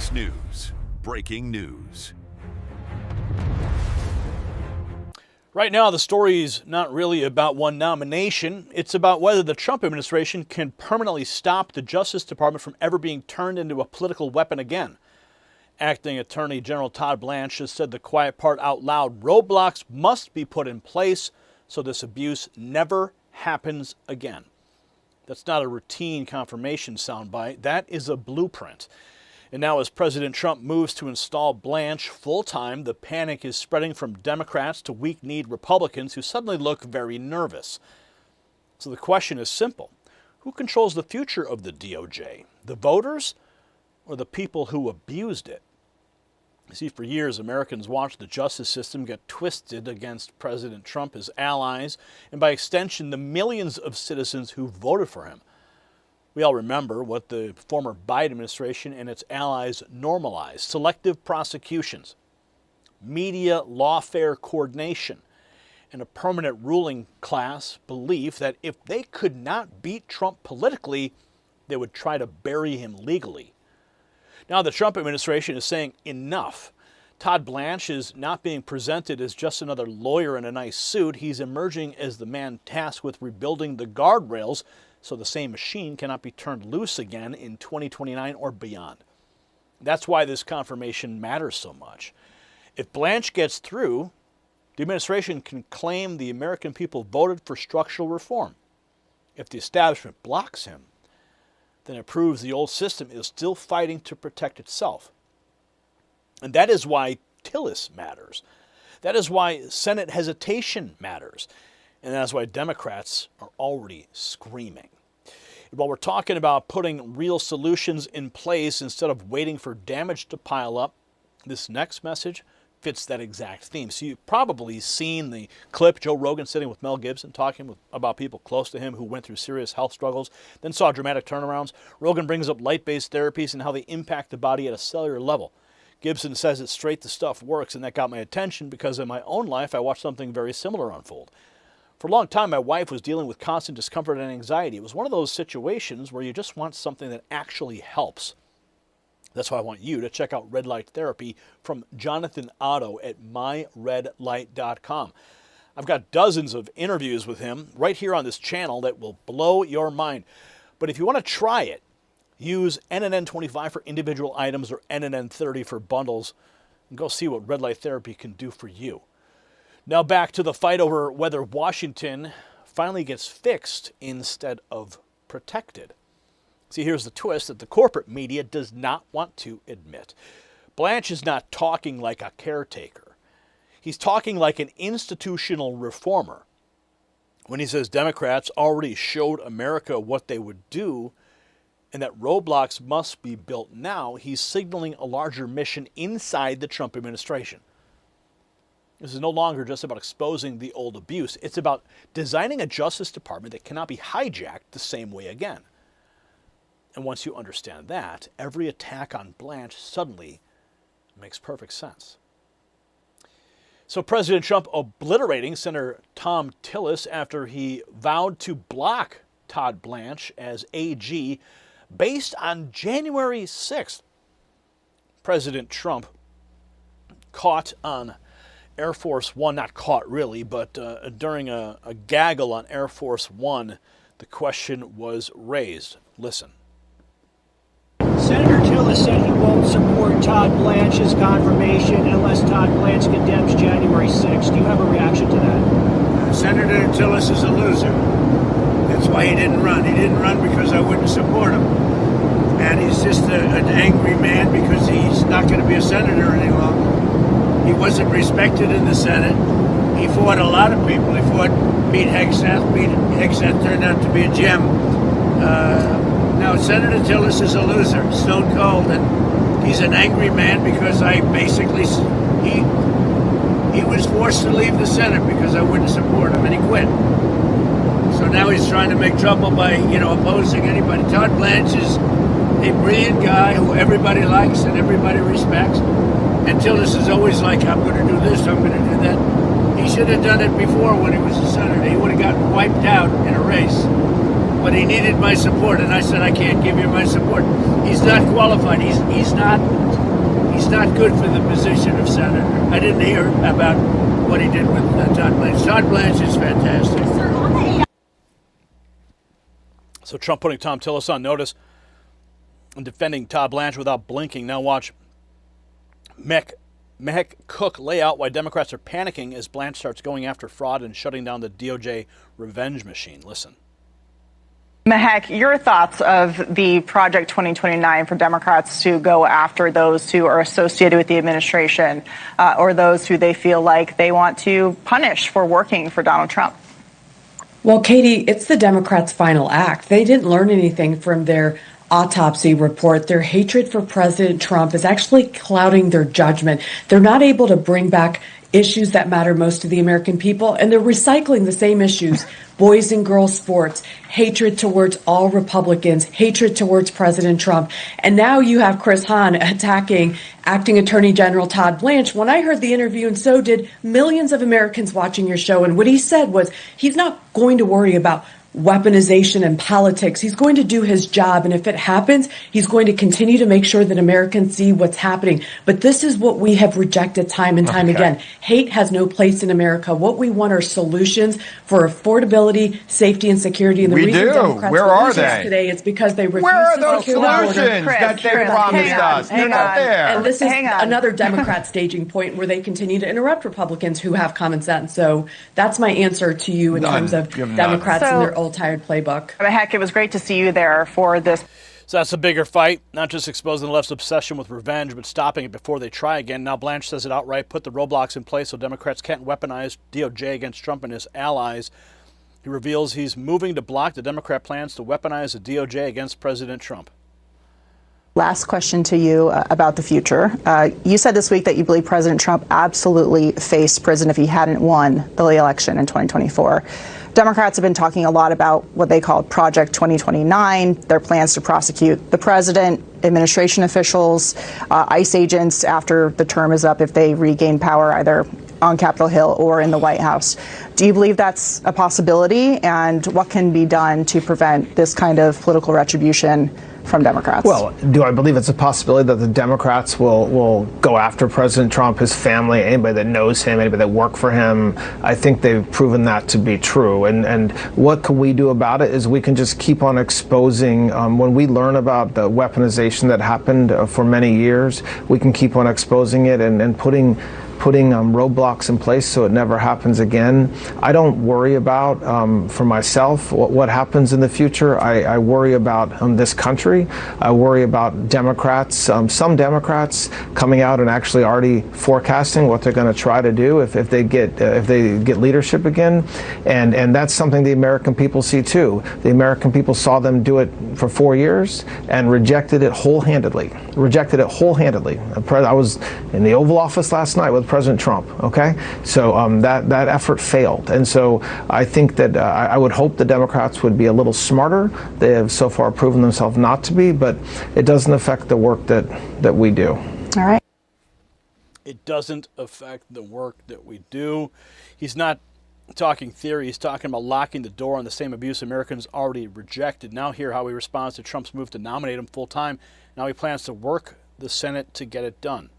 Fox News. Breaking news. Right now, the story's not really about one nomination. It's about whether the Trump administration can permanently stop the Justice Department from ever being turned into a political weapon again. Acting Attorney General Todd Blanche has said the quiet part out loud. Roadblocks must be put in place so this abuse never happens again. That's not a routine confirmation soundbite. That is a blueprint. And now as President Trump moves to install Blanche full-time, the panic is spreading from Democrats to weak-kneed Republicans who suddenly look very nervous. So the question is simple. Who controls the future of the DOJ? The voters or the people who abused it? You see, for years, Americans watched the justice system get twisted against President Trump, his allies, and by extension, the millions of citizens who voted for him. We all remember what the former Biden administration and its allies normalized: selective prosecutions, media lawfare coordination, and a permanent ruling class belief that if they could not beat Trump politically, they would try to bury him legally. Now the Trump administration is saying enough. Todd Blanche is not being presented as just another lawyer in a nice suit. He's emerging as the man tasked with rebuilding the guardrails so the same machine cannot be turned loose again in 2029 or beyond. That's why this confirmation matters so much. If Blanche gets through, the administration can claim the American people voted for structural reform. If the establishment blocks him, then it proves the old system is still fighting to protect itself. And that is why Tillis matters. That is why Senate hesitation matters. And that's why Democrats are already screaming. While we're talking about putting real solutions in place instead of waiting for damage to pile up, this next message fits that exact theme. So you've probably seen the clip, Joe Rogan sitting with Mel Gibson talking about people close to him who went through serious health struggles, then saw dramatic turnarounds. Rogan brings up light-based therapies and how they impact the body at a cellular level. Gibson says it's straight the stuff works, and that got my attention because in my own life I watched something very similar unfold. For a long time, my wife was dealing with constant discomfort and anxiety. It was one of those situations where you just want something that actually helps. That's why I want you to check out Red Light Therapy from Jonathan Otto at myredlight.com. I've got dozens of interviews with him right here on this channel that will blow your mind. But if you want to try it, use NNN25 for individual items or NNN30 for bundles, and go see what Red Light Therapy can do for you. Now back to the fight over whether Washington finally gets fixed instead of protected. See, here's the twist that the corporate media does not want to admit. Blanche is not talking like a caretaker. He's talking like an institutional reformer. When he says Democrats already showed America what they would do and that roadblocks must be built now, he's signaling a larger mission inside the Trump administration. This is no longer just about exposing the old abuse. It's about designing a Justice Department that cannot be hijacked the same way again. And once you understand that, every attack on Blanche suddenly makes perfect sense. So President Trump obliterating Senator Tom Tillis after he vowed to block Todd Blanche as AG based on January 6th. President Trump caught on Air Force One, not caught really, but during a gaggle on Air Force One, the question was raised. Listen. Senator Tillis said he won't support Todd Blanche's confirmation unless Todd Blanche condemns January 6th. Do you have a reaction to that? Senator Tillis is a loser. That's why he didn't run. He didn't run because I wouldn't support him. And he's just an angry man because he's not going to be a senator any longer. He wasn't respected in the Senate. He fought a lot of people. He fought Pete Hegseth. Pete Hegseth turned out to be a gem. Now, Senator Tillis is a loser, stone cold, and he's an angry man because I basically, he was forced to leave the Senate because I wouldn't support him, and he quit. So now he's trying to make trouble by, opposing anybody. Todd Blanche is a brilliant guy who everybody likes and everybody respects, and Tillis is always like, I'm going to do this, I'm going to do that. He should have done it before when he was a senator. He would have gotten wiped out in a race. but he needed my support, and I said I can't give you my support. He's not qualified. He's not good for the position of senator. I didn't hear about what he did with Todd Blanche. Todd Blanche is fantastic. So Trump putting Tom Tillis on notice and defending Todd Blanche without blinking. Now watch Mehek Cook lay out why Democrats are panicking as Blanche starts going after fraud and shutting down the DOJ revenge machine. Listen. Mehek, your thoughts of the Project 2029 for Democrats to go after those who are associated with the administration or those who they feel like they want to punish for working for Donald Trump? Well, Katie, it's the Democrats' final act. They didn't learn anything from their autopsy report. Their hatred for President Trump is actually clouding their judgment. They're not able to bring back issues that matter most to the American people, and they're recycling the same issues: boys and girls sports, hatred towards all Republicans, hatred towards President Trump. And now you have Chris Hahn attacking Acting Attorney General Todd Blanche. When I heard the interview, and so did millions of Americans watching your show, and what he said was he's not going to worry about weaponization and politics. He's going to do his job, and if it happens, he's going to continue to make sure that Americans see what's happening. But this is what we have rejected time and time again. Hate has no place in America. What we want are solutions for affordability, safety, and security. And the reason Democrats Where are they today is because they refuse Where are to those secure the border. solutions that they promised us? They're not there. And this is another Democrat staging point where they continue to interrupt Republicans who have common sense. So that's my answer to you in terms of Democrats and their old tired playbook. Heck, it was great to see you there for this. So that's a bigger fight, not just exposing the left's obsession with revenge, but stopping it before they try again. Now Blanche says it outright, put the roadblocks in place so Democrats can't weaponize DOJ against Trump and his allies. He reveals he's moving to block the Democrat plans to weaponize the DOJ against President Trump. Last question to you about the future. You said this week that you believe President Trump absolutely faced prison if he hadn't won the election in 2024. Democrats have been talking a lot about what they call Project 2029, their plans to prosecute the president, administration officials, ICE agents after the term is up if they regain power either on Capitol Hill or in the White House. Do you believe that's a possibility? And what can be done to prevent this kind of political retribution from Democrats? Well, do I believe it's a possibility that the Democrats will go after President Trump, his family, anybody that knows him, anybody that worked for him? I think they've proven that to be true. And what can we do about it is we can just keep on exposing. When we learn about the weaponization that happened for many years, we can keep on exposing it and putting roadblocks in place so it never happens again. I don't worry about, for myself, what happens in the future. I worry about this country. I worry about Democrats, some Democrats coming out and actually already forecasting what they're going to try to do if they get leadership again. And that's something the American people see too. The American people saw them do it for 4 years and rejected it wholeheartedly. I was in the Oval Office last night with President Trump, okay? So that effort failed. And so I think that I would hope the Democrats would be a little smarter. They have so far proven themselves not to be, but it doesn't affect the work that we do. All right. It doesn't affect the work that we do. He's not talking theory. He's talking about locking the door on the same abuse Americans already rejected. Now hear how he responds to Trump's move to nominate him full-time. Now he plans to work the Senate to get it done.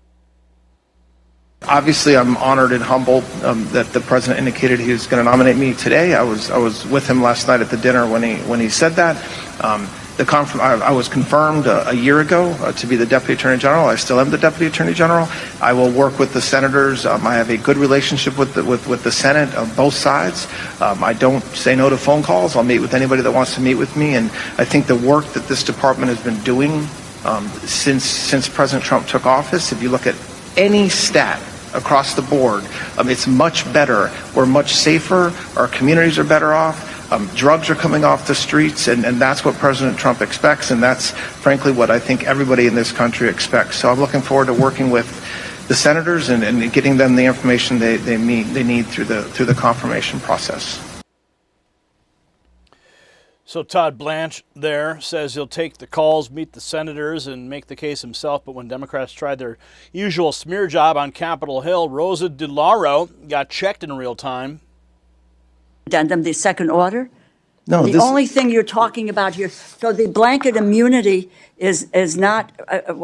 Obviously, I'm honored and humbled that the president indicated he was going to nominate me today. I was with him last night at the dinner when he said that. I was confirmed a year ago to be the Deputy Attorney General. I still am the Deputy Attorney General. I will work with the senators. I have a good relationship with the Senate on both sides. I don't say no to phone calls. I'll meet with anybody that wants to meet with me. And I think the work that this department has been doing since President Trump took office, if you look at any stat across the board, it's much better. We're much safer. Our communities are better off. Drugs are coming off the streets, and that's what President Trump expects, and that's frankly what I think everybody in this country expects. So I'm looking forward to working with the senators and getting them the information they need through the confirmation process. So Todd Blanche there says he'll take the calls, meet the senators, and make the case himself. But when Democrats tried their usual smear job on Capitol Hill, Rosa DeLauro got checked in real time. Addendum, the second order, No, The only thing you're talking about here, so the blanket immunity is not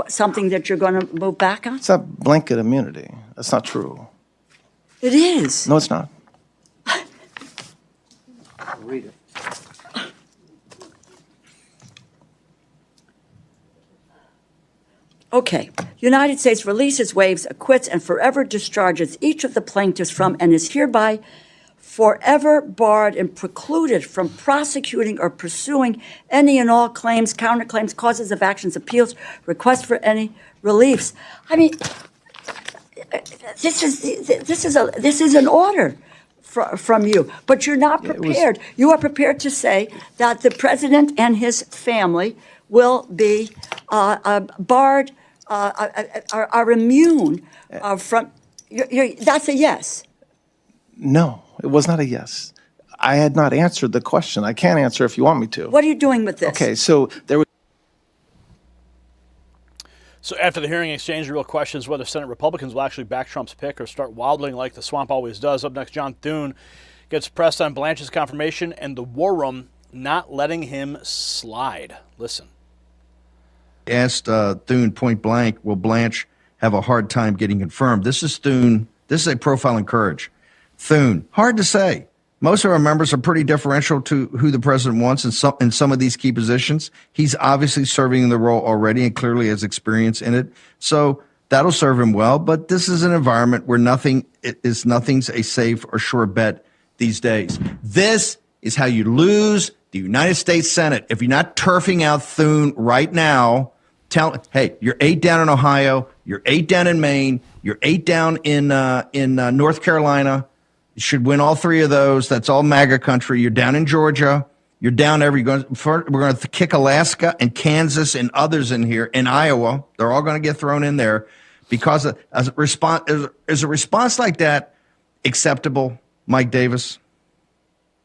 something that you're going to move back on? it's not blanket immunity. That's not true. It is. No, it's not. Read it. Okay. United States releases, waives, acquits, and forever discharges each of the plaintiffs from and is hereby forever barred and precluded from prosecuting or pursuing any and all claims, counterclaims, causes of actions, appeals, requests for any reliefs. I mean, this is an order from you, but you're not prepared. You are prepared to say that the president and his family will be barred, are immune from. That's a yes. No, it was not a yes. I had not answered the question. I can't answer if you want me to. What are you doing with this? Okay, so there was. So after the hearing exchange, the real question is whether Senate Republicans will actually back Trump's pick or start wobbling like the swamp always does. Up next, John Thune gets pressed on Blanche's confirmation and the war room not letting him slide. Listen. Asked Thune point blank, will Blanche have a hard time getting confirmed? This is Thune. This is a profile in courage. Thune, hard to say. Most of our members are pretty differential to who the president wants in some of these key positions. He's obviously serving in the role already and clearly has experience in it. So that'll serve him well. But this is an environment where nothing's a safe or sure bet these days. This is how you lose the United States Senate. If you're not turfing out Thune right now, hey, you're 8 down in Ohio, you're 8 down in Maine, you're 8 down in North Carolina. You should win all 3 of those. That's all MAGA country. You're down in Georgia. You're down we're going to kick Alaska and Kansas and others in here. In Iowa, they're all going to get thrown in there because as a response like that acceptable, Mike Davis?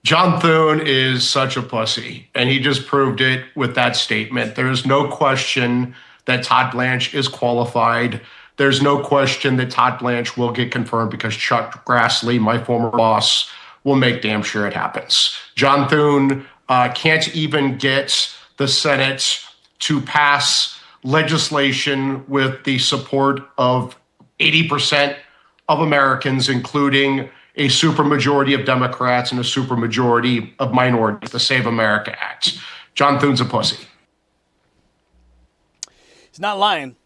John Thune is such a pussy, and he just proved it with that statement. There's no question that Todd Blanche is qualified. There's no question that Todd Blanche will get confirmed because Chuck Grassley, my former boss, will make damn sure it happens. John Thune can't even get the Senate to pass legislation with the support of 80% of Americans, including a supermajority of Democrats and a supermajority of minorities, the Save America Act. John Thune's a pussy. He's not lying.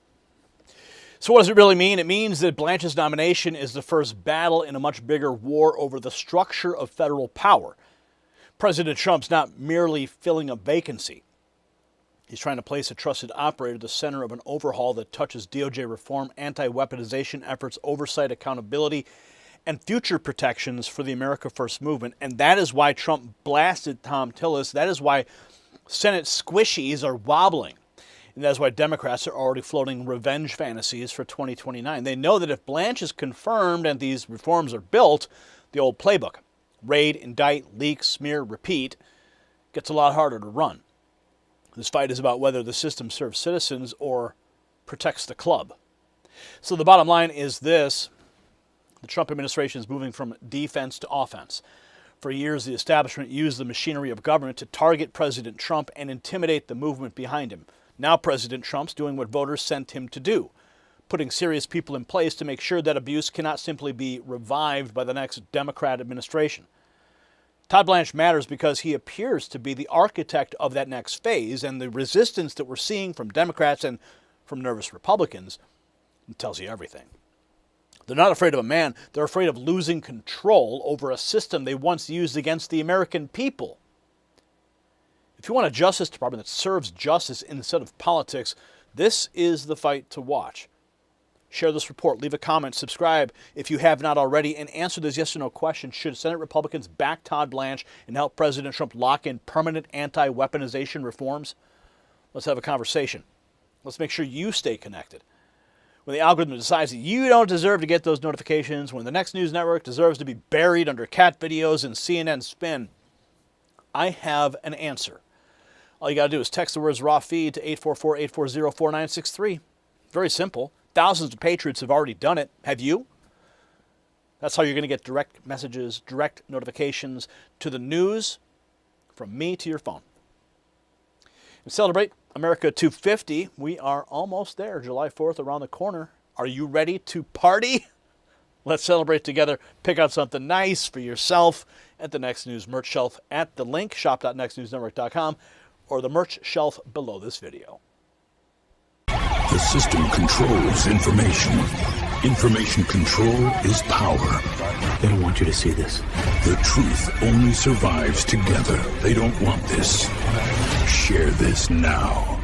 So what does it really mean? It means that Blanche's nomination is the first battle in a much bigger war over the structure of federal power. President Trump's not merely filling a vacancy. He's trying to place a trusted operator at the center of an overhaul that touches DOJ reform, anti-weaponization efforts, oversight, accountability, and future protections for the America First movement. And that is why Trump blasted Tom Tillis. That is why Senate squishies are wobbling. And that's why Democrats are already floating revenge fantasies for 2029. They know that if Blanche is confirmed and these reforms are built, the old playbook, raid, indict, leak, smear, repeat, gets a lot harder to run. This fight is about whether the system serves citizens or protects the club. So the bottom line is this. The Trump administration is moving from defense to offense. For years, the establishment used the machinery of government to target President Trump and intimidate the movement behind him. Now President Trump's doing what voters sent him to do, putting serious people in place to make sure that abuse cannot simply be revived by the next Democrat administration. Todd Blanche matters because he appears to be the architect of that next phase, and the resistance that we're seeing from Democrats and from nervous Republicans tells you everything. They're not afraid of a man. They're afraid of losing control over a system they once used against the American people. If you want a Justice Department that serves justice instead of politics, this is the fight to watch. Share this report, leave a comment, subscribe if you have not already, and answer this yes or no question. Should Senate Republicans back Todd Blanche and help President Trump lock in permanent anti-weaponization reforms? Let's have a conversation. Let's make sure you stay connected. When the algorithm decides that you don't deserve to get those notifications, when the next news network deserves to be buried under cat videos and CNN spin, I have an answer. All you got to do is text the words raw feed to 844-840-4963. Very simple. Thousands of patriots have already done it. Have you? That's how you're going to get direct messages, direct notifications to the news from me to your phone. And celebrate America 250. We are almost there. July 4th around the corner. Are you ready to party? Let's celebrate together. Pick out something nice for yourself at the Next News merch shelf at the link, shop.nextnewsnetwork.com, or the merch shelf below this video. The system controls information. Information control is power. They don't want you to see this. The truth only survives together. They don't want this. Share this now.